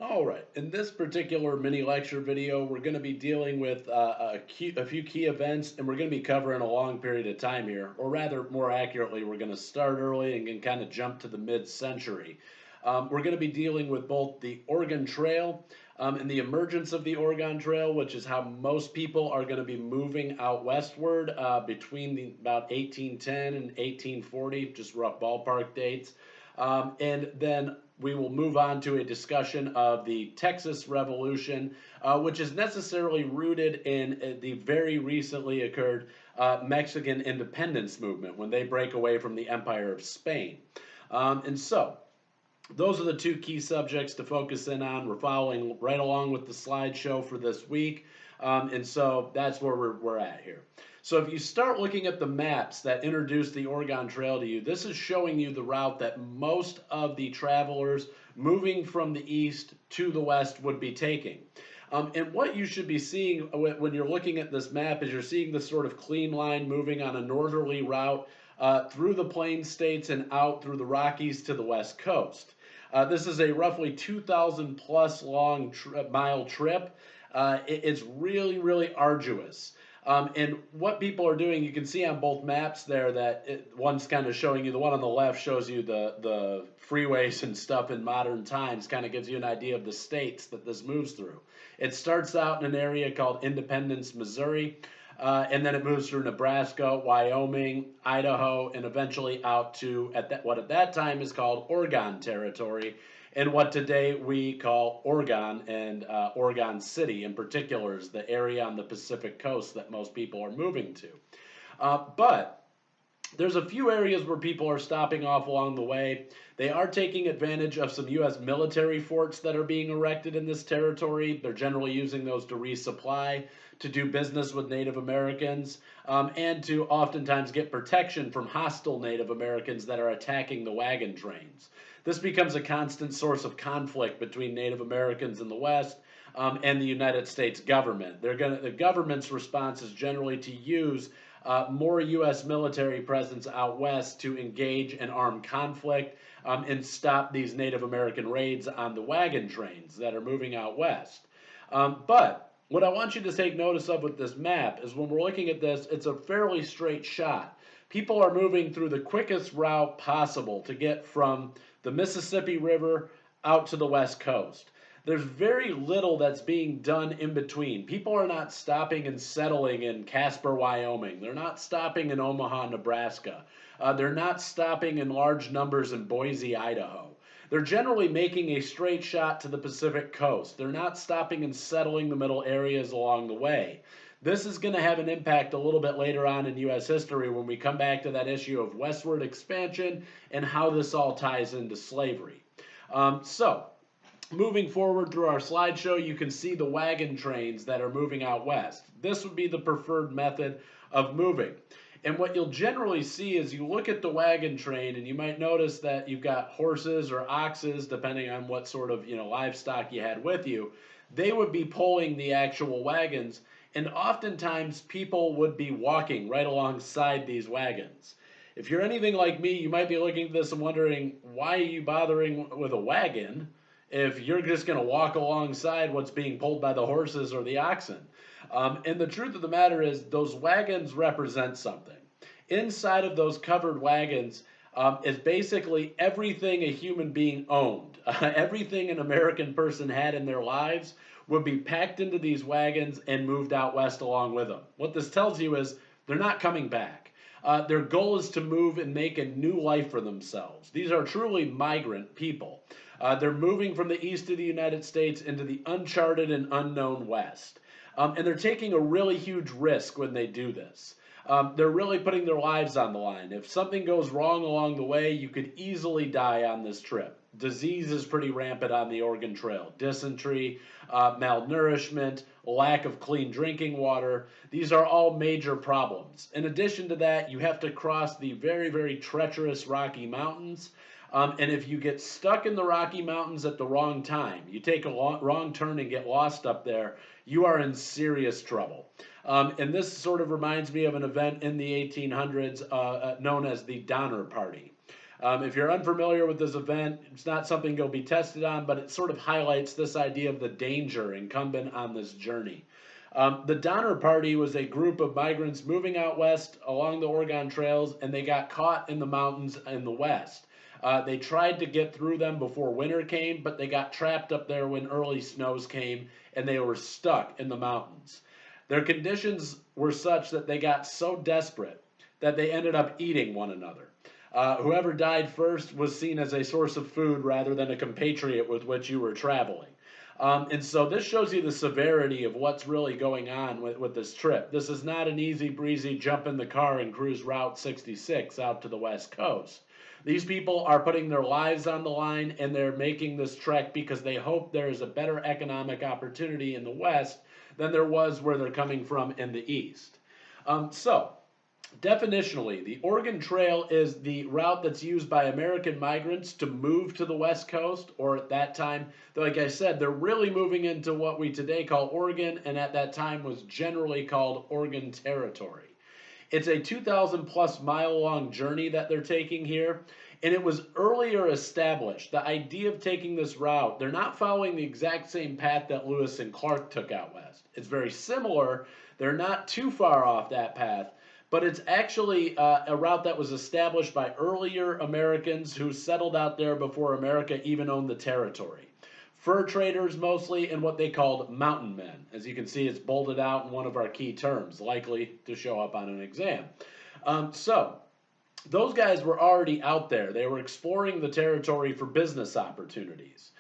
All right, in this particular mini lecture video, we're going to be dealing with a few key events, and we're going to be covering a long period of time here, or rather, more accurately, we're going to start early and then kind of jump to the mid-century. We're going to be dealing with both the Oregon Trail and the emergence of the Oregon Trail, which is how most people are going to be moving out westward between about 1810 and 1840, just rough ballpark dates. And then we will move on to a discussion of the Texas Revolution, which is necessarily rooted in the very recently occurred Mexican independence movement when they break away from the Empire of Spain. And so, those are the two key subjects to focus in on. We're following right along with the slideshow for this week. And so that's where we're at here. So if you start looking at the maps that introduce the Oregon Trail to you, this is showing you the route that most of the travelers moving from the east to the west would be taking. And what you should be seeing when you're looking at this map is you're seeing this sort of clean line moving on a northerly route through the Plain States and out through the Rockies to the west coast. This is a roughly 2,000 plus mile trip. It's really, really arduous. And what people are doing, you can see on both maps there that one's kind of showing you, the one on the left shows you the freeways and stuff in modern times, kind of gives you an idea of the states that this moves through. It starts out in an area called Independence, Missouri, and then it moves through Nebraska, Wyoming, Idaho, and eventually out to what at that time is called Oregon Territory, and what today we call Oregon, and Oregon City in particular is the area on the Pacific coast that most people are moving to. But there's a few areas where people are stopping off along the way. They are taking advantage of some U.S. military forts that are being erected in this territory. They're generally using those to resupply, to do business with Native Americans, and to oftentimes get protection from hostile Native Americans that are attacking the wagon trains. This becomes a constant source of conflict between Native Americans in the West and the United States government. The government's response is generally to use more U.S. military presence out west to engage in armed conflict and stop these Native American raids on the wagon trains that are moving out west. But what I want you to take notice of with this map is when we're looking at this, it's a fairly straight shot. People are moving through the quickest route possible to get from the Mississippi River out to the west coast. There's very little that's being done in between. People are not stopping and settling in Casper, Wyoming. They're not stopping in Omaha, Nebraska. They're not stopping in large numbers in Boise, Idaho. They're generally making a straight shot to the Pacific coast. They're not stopping and settling the middle areas along the way. This is going to have an impact a little bit later on in U.S. history when we come back to that issue of westward expansion and how this all ties into slavery. Moving forward through our slideshow, you can see the wagon trains that are moving out west. This would be the preferred method of moving. And what you'll generally see is you look at the wagon train and you might notice that you've got horses or oxes, depending on what sort of livestock you had with you. They would be pulling the actual wagons, and oftentimes people would be walking right alongside these wagons. If you're anything like me, you might be looking at this and wondering, why are you bothering with a wagon if you're just going to walk alongside what's being pulled by the horses or the oxen? And the truth of the matter is those wagons represent something. Inside of those covered wagons is basically everything a human being owned. Everything an American person had in their lives would be packed into these wagons and moved out west along with them. What this tells you is they're not coming back. Their goal is to move and make a new life for themselves. These are truly migrant people. They're moving from the east of the United States into the uncharted and unknown West. And they're taking a really huge risk when they do this. They're really putting their lives on the line. If something goes wrong along the way, you could easily die on this trip. Disease is pretty rampant on the Oregon Trail. Dysentery, malnourishment, lack of clean drinking water. These are all major problems. In addition to that, you have to cross the very, very treacherous Rocky Mountains. And if you get stuck in the Rocky Mountains at the wrong time, you take a wrong turn and get lost up there, you are in serious trouble. And this sort of reminds me of an event in the 1800s known as the Donner Party. If you're unfamiliar with this event, it's not something you'll be tested on, but it sort of highlights this idea of the danger incumbent on this journey. The Donner Party was a group of migrants moving out west along the Oregon trails, and they got caught in the mountains in the west. They tried to get through them before winter came, but they got trapped up there when early snows came, and they were stuck in the mountains. Their conditions were such that they got so desperate that they ended up eating one another. Whoever died first was seen as a source of food rather than a compatriot with which you were traveling. And so this shows you the severity of what's really going on with this trip. This is not an easy breezy jump in the car and cruise Route 66 out to the West Coast. These people are putting their lives on the line, and they're making this trek because they hope there is a better economic opportunity in the West than there was where they're coming from in the East. Definitionally, the Oregon Trail is the route that's used by American migrants to move to the West Coast, or at that time, like I said, they're really moving into what we today call Oregon, and at that time was generally called Oregon Territory. It's a 2,000 plus mile long journey that they're taking here, and it was earlier established. The idea of taking this route, they're not following the exact same path that Lewis and Clark took out west. It's very similar. They're not too far off that path, but it's actually a route that was established by earlier Americans who settled out there before America even owned the territory. Fur traders mostly, and what they called mountain men. As you can see, it's bolded out in one of our key terms, likely to show up on an exam. Those guys were already out there. They were exploring the territory for business opportunities.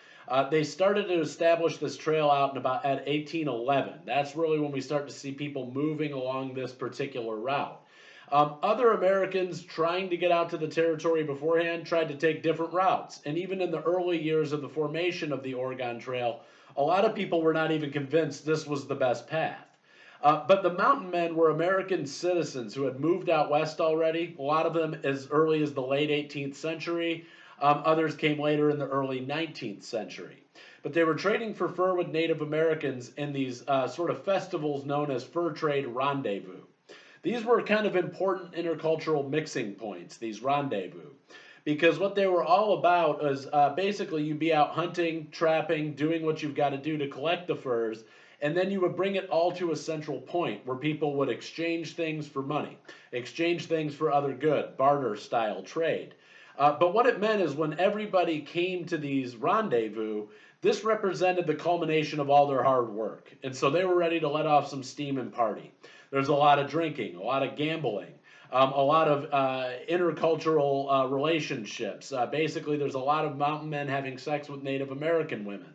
They started to establish this trail out in about at 1811. That's really when we start to see people moving along this particular route. Other Americans trying to get out to the territory beforehand tried to take different routes. And even in the early years of the formation of the Oregon Trail, a lot of people were not even convinced this was the best path. But the mountain men were American citizens who had moved out west already, a lot of them as early as the late 18th century. Others came later in the early 19th century. But they were trading for fur with Native Americans in these sort of festivals known as fur trade rendezvous. These were kind of important intercultural mixing points, these rendezvous, because what they were all about is basically you'd be out hunting, trapping, doing what you've got to do to collect the furs, and then you would bring it all to a central point where people would exchange things for money, exchange things for other good, barter style trade. But what it meant is when everybody came to these rendezvous, this represented the culmination of all their hard work. And so they were ready to let off some steam and party. There's a lot of drinking, a lot of gambling, a lot of intercultural relationships. Basically, there's a lot of mountain men having sex with Native American women.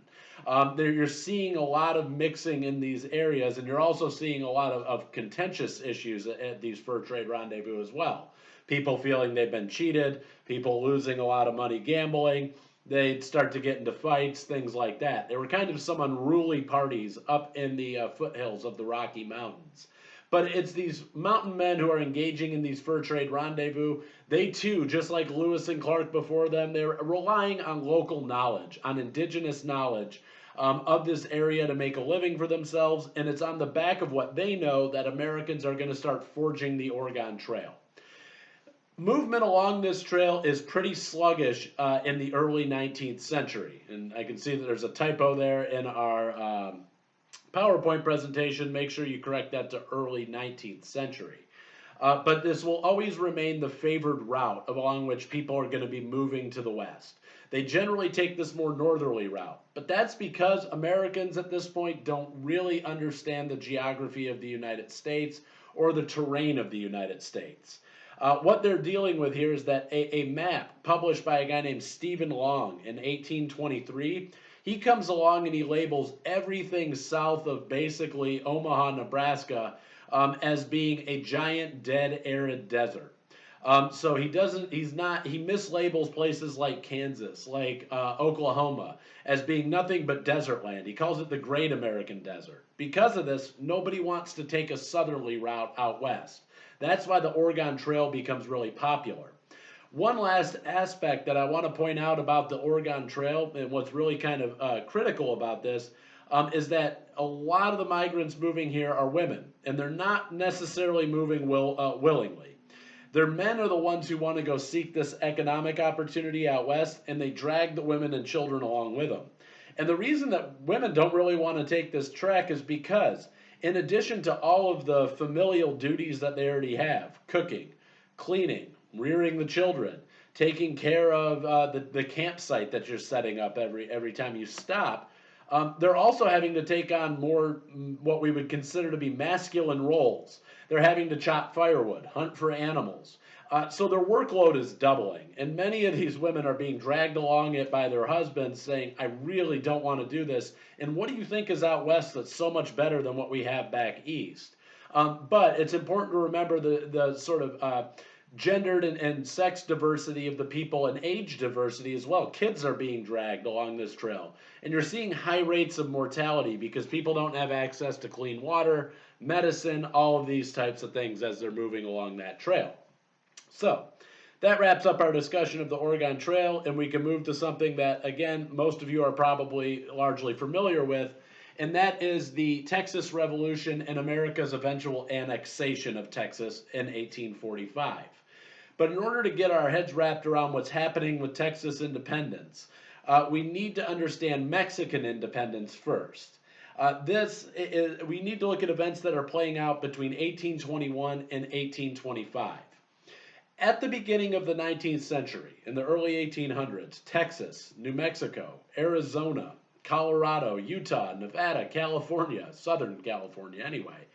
You're seeing a lot of mixing in these areas, and you're also seeing a lot of contentious issues at these fur trade rendezvous as well. People feeling they've been cheated, people losing a lot of money gambling. They'd start to get into fights, things like that. They were kind of some unruly parties up in the foothills of the Rocky Mountains. But it's these mountain men who are engaging in these fur trade rendezvous. They too, just like Lewis and Clark before them, they're relying on local knowledge, on indigenous knowledge of this area to make a living for themselves. And it's on the back of what they know that Americans are going to start forging the Oregon Trail. Movement along this trail is pretty sluggish in the early 19th century. And I can see that there's a typo there in our PowerPoint presentation. Make sure you correct that to early 19th century. But this will always remain the favored route along which people are going to be moving to the west. They generally take this more northerly route, but that's because Americans at this point don't really understand the geography of the United States or the terrain of the United States. What they're dealing with here is that a map published by a guy named Stephen Long in 1823, he comes along and he labels everything south of basically Omaha, Nebraska, as being a giant dead arid desert. So he mislabels places like Kansas, like Oklahoma, as being nothing but desert land. He calls it the Great American Desert. Because of this, nobody wants to take a southerly route out west. That's why the Oregon Trail becomes really popular. One last aspect that I want to point out about the Oregon Trail, and what's really kind of critical about this, is that a lot of the migrants moving here are women, and they're not necessarily moving willingly. Their men are the ones who want to go seek this economic opportunity out west, and they drag the women and children along with them. And the reason that women don't really want to take this trek is because, in addition to all of the familial duties that they already have, cooking, cleaning, rearing the children, taking care of the campsite that you're setting up every time you stop, they're also having to take on more what we would consider to be masculine roles. They're having to chop firewood, hunt for animals. So their workload is doubling. And many of these women are being dragged along it by their husbands saying, I really don't want to do this. And what do you think is out west that's so much better than what we have back east? But it's important to remember the sort of gendered and sex diversity of the people and age diversity as well. Kids are being dragged along this trail. And you're seeing high rates of mortality because people don't have access to clean water, medicine, all of these types of things as they're moving along that trail. So that wraps up our discussion of the Oregon Trail, and we can move to something that, again, most of you are probably largely familiar with, and that is the Texas Revolution and America's eventual annexation of Texas in 1845. But in order to get our heads wrapped around what's happening with Texas independence, we need to understand Mexican independence first. We need to look at events that are playing out between 1821 and 1825. At the beginning of the 19th century, in the early 1800s, Texas, New Mexico, Arizona, Colorado, Utah, Nevada, California, Southern California anyway,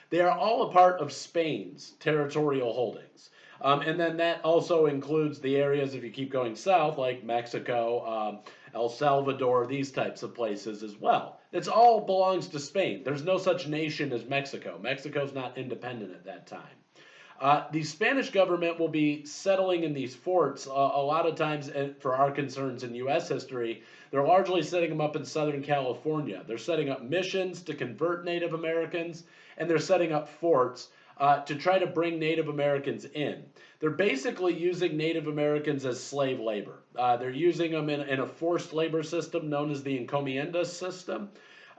they are all a part of Spain's territorial holdings. And then that also includes the areas, if you keep going south, like Mexico, El Salvador, these types of places as well. It all belongs to Spain. There's no such nation as Mexico. Mexico's not independent at that time. The Spanish government will be settling in these forts a lot of times for our concerns in U.S. history. They're largely setting them up in Southern California. They're setting up missions to convert Native Americans, and they're setting up forts to try to bring Native Americans in. They're basically using Native Americans as slave labor. They're using them in a forced labor system known as the encomienda system.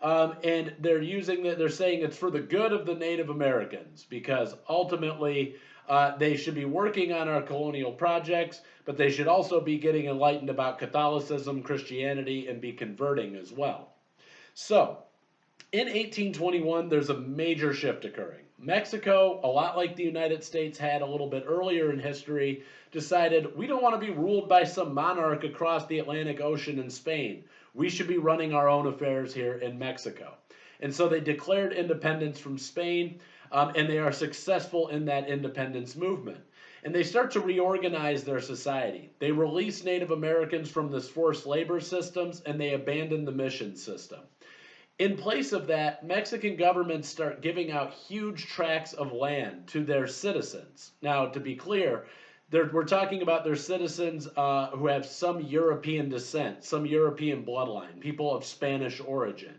And they're saying it's for the good of the Native Americans because ultimately they should be working on our colonial projects, but they should also be getting enlightened about Catholicism, Christianity, and be converting as well. So, in 1821, there's a major shift occurring. Mexico, a lot like the United States had a little bit earlier in history, decided we don't want to be ruled by some monarch across the Atlantic Ocean in Spain. We should be running our own affairs here in Mexico. And so they declared independence from Spain, and they are successful in that independence movement. And they start to reorganize their society. They release Native Americans from this forced labor systems, and they abandon the mission system. In place of that, Mexican governments start giving out huge tracts of land to their citizens. Now, to be clear, we're talking about their citizens who have some European descent, some European bloodline, people of Spanish origin.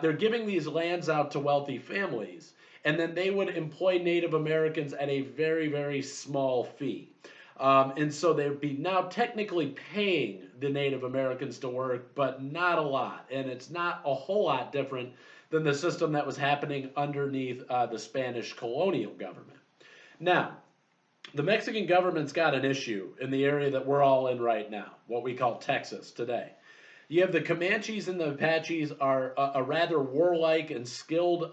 They're giving these lands out to wealthy families, and then they would employ Native Americans at a very, very small fee. And so they'd be now technically paying the Native Americans to work, but not a lot. And it's not a whole lot different than the system that was happening underneath the Spanish colonial government. Now, the Mexican government's got an issue in the area that we're all in right now, what we call Texas today. You have the Comanches and the Apaches are a rather warlike and skilled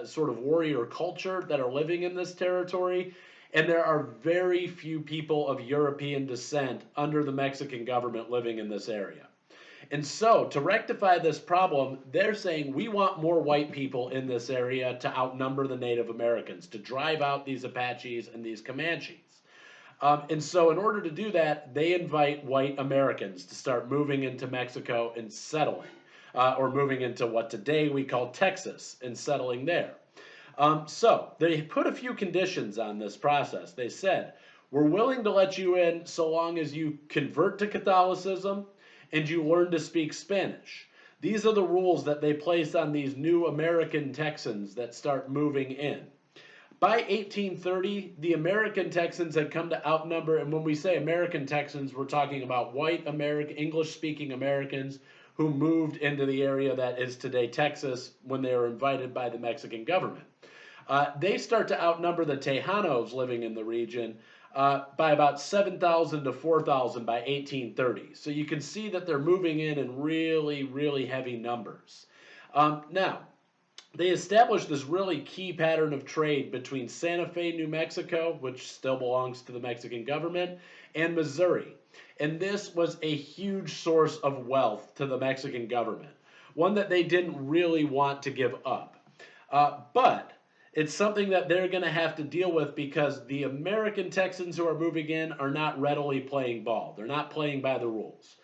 sort of warrior culture that are living in this territory. And there are very few people of European descent under the Mexican government living in this area. And so, to rectify this problem, they're saying we want more white people in this area to outnumber the Native Americans, to drive out these Apaches and these Comanches. And so, in order to do that, they invite white Americans to start moving into Mexico and settling, or moving into what today we call Texas and settling there. So they put a few conditions on this process. They said, we're willing to let you in so long as you convert to Catholicism and you learn to speak Spanish. These are the rules that they place on these new American Texans that start moving in. By 1830, the American Texans had come to outnumber, and when we say American Texans, we're talking about white American, English-speaking Americans who moved into the area that is today Texas when they were invited by the Mexican government. They start to outnumber the Tejanos living in the region by about 7,000 to 4,000 by 1830. So you can see that they're moving in really, really heavy numbers. Now, they established this really key pattern of trade between Santa Fe, New Mexico, which still belongs to the Mexican government, and Missouri. And this was a huge source of wealth to the Mexican government, one that they didn't really want to give up. But it's something that they're going to have to deal with because the American Texans who are moving in are not readily playing ball. They're not playing by the rules.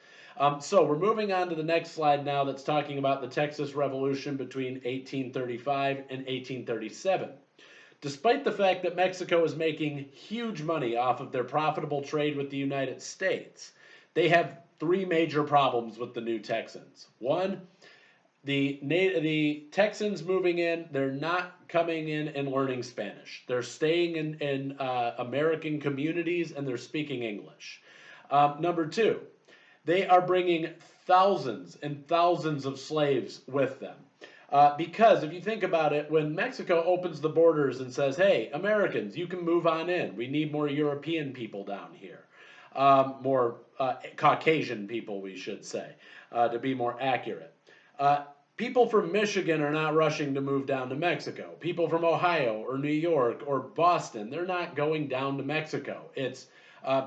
So we're moving on to the next slide now that's talking about the Texas Revolution between 1835 and 1837. Despite the fact that Mexico is making huge money off of their profitable trade with the United States, they have three major problems with the new Texans. One, the Texans moving in, they're not coming in and learning Spanish. They're staying in American communities and they're speaking English. Number two, they are bringing thousands and thousands of slaves with them. Because if you think about it, when Mexico opens the borders and says, hey, Americans, you can move on in, we need more European people down here, more Caucasian people, we should say, to be more accurate. People from Michigan are not rushing to move down to Mexico. People from Ohio or New York or Boston, they're not going down to Mexico. It's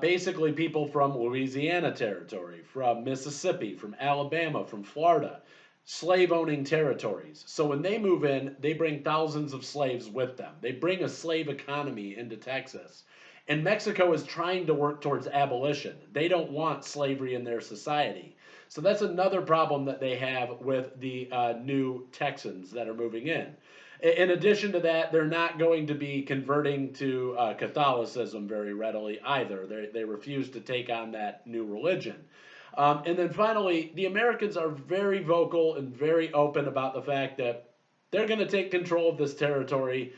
basically people from Louisiana territory, from Mississippi, from Alabama, from Florida, slave-owning territories. So when they move in, they bring thousands of slaves with them. They bring a slave economy into Texas. And Mexico is trying to work towards abolition. They don't want slavery in their society. So that's another problem that they have with the new Texans that are moving in. In addition to that, they're not going to be converting to Catholicism very readily either. They refuse to take on that new religion. And then finally, the Americans are very vocal and very open about the fact that they're going to take control of this territory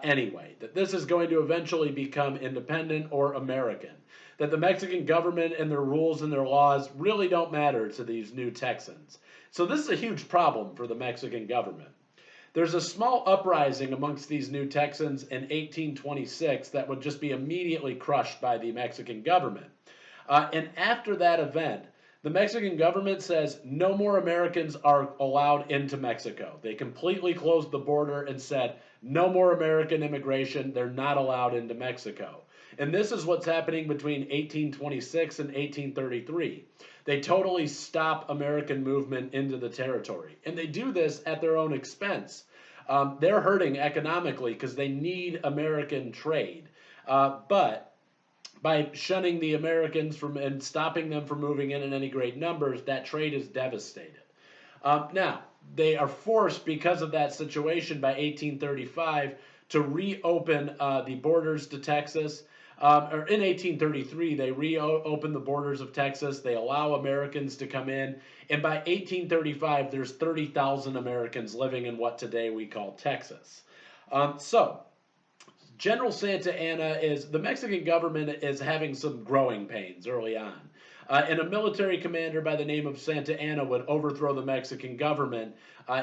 anyway, that this is going to eventually become independent or American, that the Mexican government and their rules and their laws really don't matter to these new Texans. So this is a huge problem for the Mexican government. There's a small uprising amongst these new Texans in 1826 that would just be immediately crushed by the Mexican government. And after that event, the Mexican government says no more Americans are allowed into Mexico. They completely closed the border and said no more American immigration. They're not allowed into Mexico. And this is what's happening between 1826 and 1833. They totally stop American movement into the territory. And they do this at their own expense. They're hurting economically because they need American trade. But by shunning the Americans from and stopping them from moving in any great numbers, that trade is devastated. Now, they are forced, because of that situation by 1835, to reopen the borders to Texas. Or in 1833, they reopen the borders of Texas. They allow Americans to come in. And by 1835, there's 30,000 Americans living in what today we call Texas. So General Santa Anna the Mexican government is having some growing pains early on. And a military commander by the name of Santa Anna would overthrow the Mexican government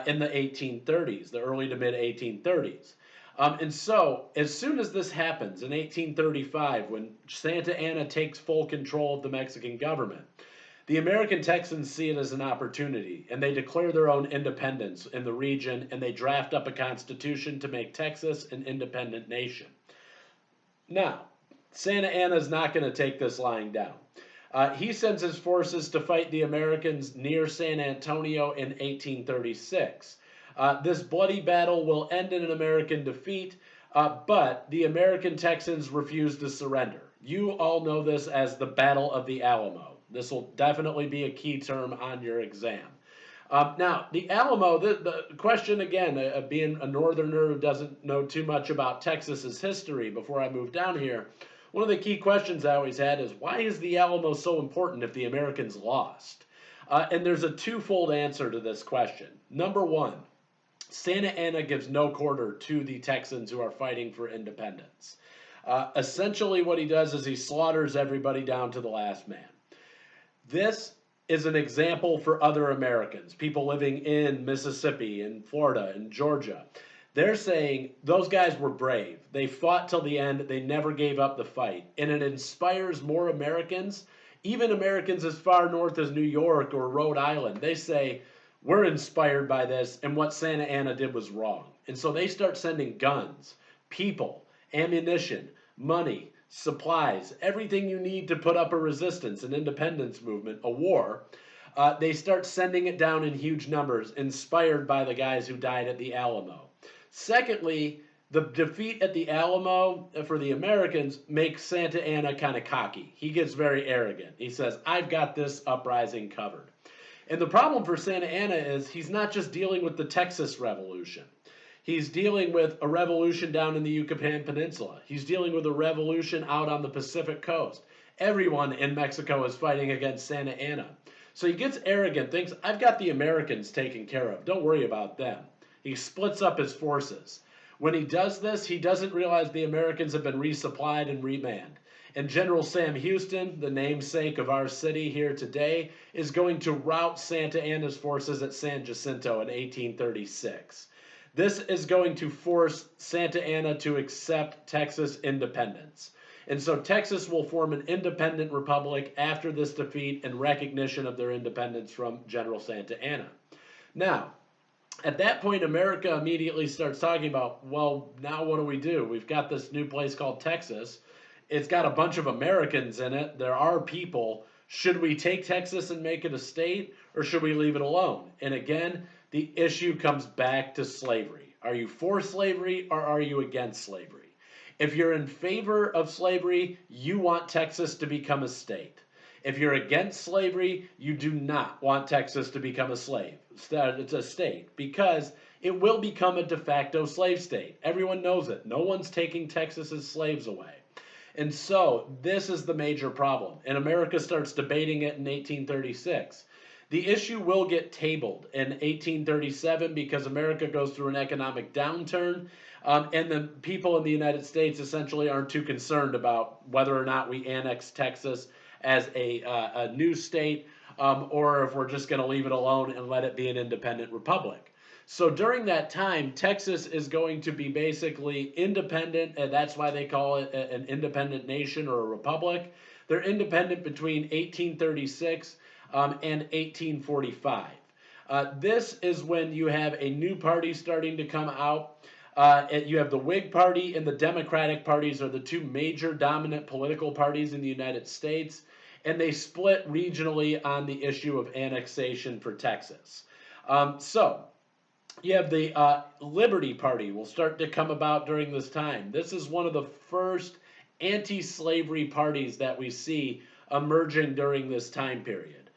in the 1830s, the early to mid 1830s. And so, as soon as this happens in 1835, when Santa Anna takes full control of the Mexican government, the American Texans see it as an opportunity, and they declare their own independence in the region, and they draft up a constitution to make Texas an independent nation. Now, Santa Anna is not going to take this lying down. He sends his forces to fight the Americans near San Antonio in 1836. This bloody battle will end in an American defeat, but the American Texans refuse to surrender. You all know this as the Battle of the Alamo. This will definitely be a key term on your exam. Now, the Alamo, the question again, being a northerner who doesn't know too much about Texas's history before I moved down here, one of the key questions I always had is, why is the Alamo so important if the Americans lost? And there's a twofold answer to this question. Number one, Santa Anna gives no quarter to the Texans who are fighting for independence. Essentially what he does is he slaughters everybody down to the last man. This is an example for other Americans, people living in Mississippi, in Florida, in Georgia. They're saying those guys were brave. They fought till the end. They never gave up the fight. And it inspires more Americans, even Americans as far north as New York or Rhode Island. They say, we're inspired by this, and what Santa Anna did was wrong. And so they start sending guns, people, ammunition, money, supplies, everything you need to put up a resistance, an independence movement, a war. They start sending it down in huge numbers, inspired by the guys who died at the Alamo. Secondly, the defeat at the Alamo for the Americans makes Santa Anna kind of cocky. He gets very arrogant. He says, I've got this uprising covered. And the problem for Santa Anna is he's not just dealing with the Texas Revolution. He's dealing with a revolution down in the Yucatan Peninsula. He's dealing with a revolution out on the Pacific coast. Everyone in Mexico is fighting against Santa Anna. So he gets arrogant, thinks, I've got the Americans taken care of. Don't worry about them. He splits up his forces. When he does this, he doesn't realize the Americans have been resupplied and remanned. And General Sam Houston, the namesake of our city here today, is going to rout Santa Anna's forces at San Jacinto in 1836. This is going to force Santa Anna to accept Texas independence. And so Texas will form an independent republic after this defeat and recognition of their independence from General Santa Anna. Now, at that point, America immediately starts talking about, well, now what do? We've got this new place called Texas. It's got a bunch of Americans in it. There are people. Should we take Texas and make it a state, or should we leave it alone? And again, the issue comes back to slavery. Are you for slavery, or are you against slavery? If you're in favor of slavery, you want Texas to become a state. If you're against slavery, you do not want Texas to become a slave. It's a state, because it will become a de facto slave state. Everyone knows it. No one's taking Texas's slaves away. And so this is the major problem. And America starts debating it in 1836. The issue will get tabled in 1837 because America goes through an economic downturn. And the people in the United States essentially aren't too concerned about whether or not we annex Texas as a new state, or if we're just going to leave it alone and let it be an independent republic. So during that time, Texas is going to be basically independent, and that's why they call it an independent nation or a republic. They're independent between 1836 and 1845. This is when you have a new party starting to come out. You have the Whig Party and the Democratic parties are the two major dominant political parties in the United States, and they split regionally on the issue of annexation for Texas. So you have the Liberty Party will start to come about during this time. This is one of the first anti-slavery parties that we see emerging during this time period.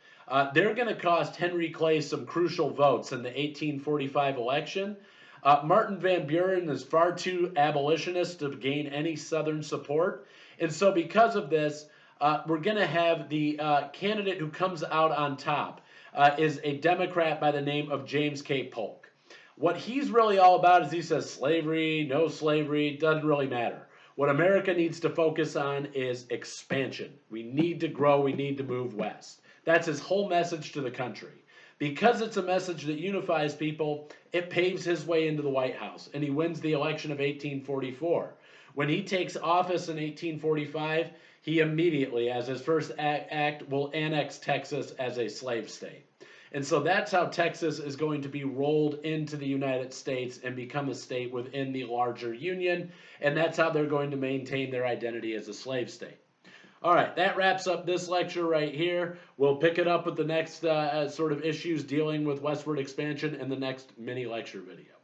They're going to cost Henry Clay some crucial votes in the 1845 election. Martin Van Buren is far too abolitionist to gain any Southern support. And so because of this, we're going to have the candidate who comes out on top is a Democrat by the name of James K. Polk. What he's really all about is he says slavery, no slavery, doesn't really matter. What America needs to focus on is expansion. We need to grow, we need to move west. That's his whole message to the country. Because it's a message that unifies people, it paves his way into the White House, and he wins the election of 1844. When he takes office in 1845, he immediately, as his first act, will annex Texas as a slave state. And so that's how Texas is going to be rolled into the United States and become a state within the larger union, and that's how they're going to maintain their identity as a slave state. All right, that wraps up this lecture right here. We'll pick it up with the next sort of issues dealing with westward expansion in the next mini lecture video.